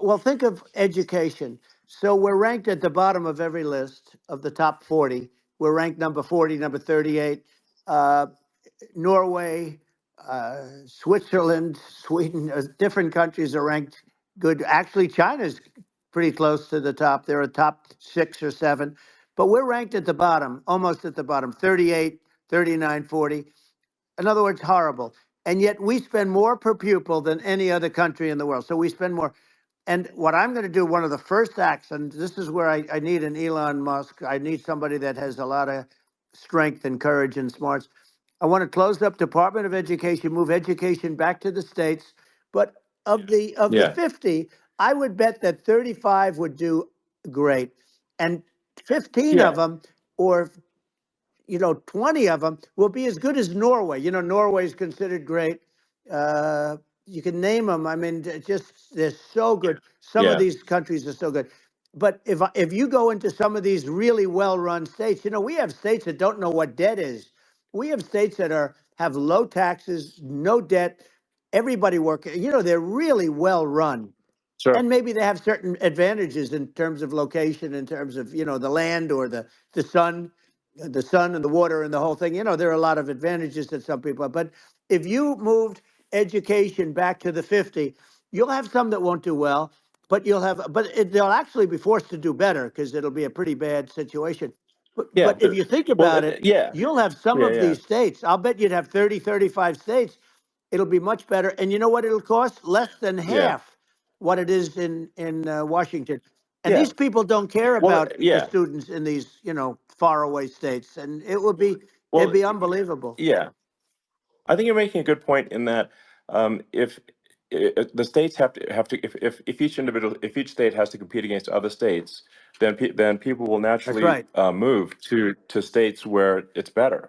Well, think of education. So we're ranked at the bottom of every list of the top 40. We're ranked number 40, number 38. Uh, Norway, Switzerland, Sweden, different countries are ranked good. Actually, China's pretty close to the top. They're a top 6 or 7, but we're ranked at the bottom, almost at the bottom, 38, 39, 40. In other words, horrible. And yet we spend more per pupil than any other country in the world. So we spend more. And what I'm going to do, one of the first acts, and this is where I need an Elon Musk, I need somebody that has a lot of strength and courage and smarts. I want to close up Department of Education, move education back to the states. But of the Yeah. 50, I would bet that 35 would do great. And 15 of Yeah. them, or 20 of them will be as good as Norway. Norway is considered great. You can name them. I mean, they're so good. Some of Yeah. these countries are so good. But if you go into some of these really well-run states, we have states that don't know what debt is. We have states that have low taxes, no debt, everybody working. They're really well run. Sure. And maybe they have certain advantages in terms of location, in terms of, the land or the sun, and the water and the whole thing. There are a lot of advantages that some people have. But if you moved education back to the 50, you'll have some that won't do well, but they'll actually be forced to do better because it'll be a pretty bad situation. Yeah. But if you think Well, about it, yeah. you'll have some Yeah. of Yeah. these states. I'll bet you'd have 30, 35 states. It'll be much better. And you know what it'll cost? Less than Yeah. half what it is in Washington. And Yeah. these people don't care Well, about the yeah. students in these, faraway states. And it'd Well, be unbelievable. yeah. I think you're making a good point in that if the states have to if each state has to compete against other states, then people will That's naturally right. move to states where it's better.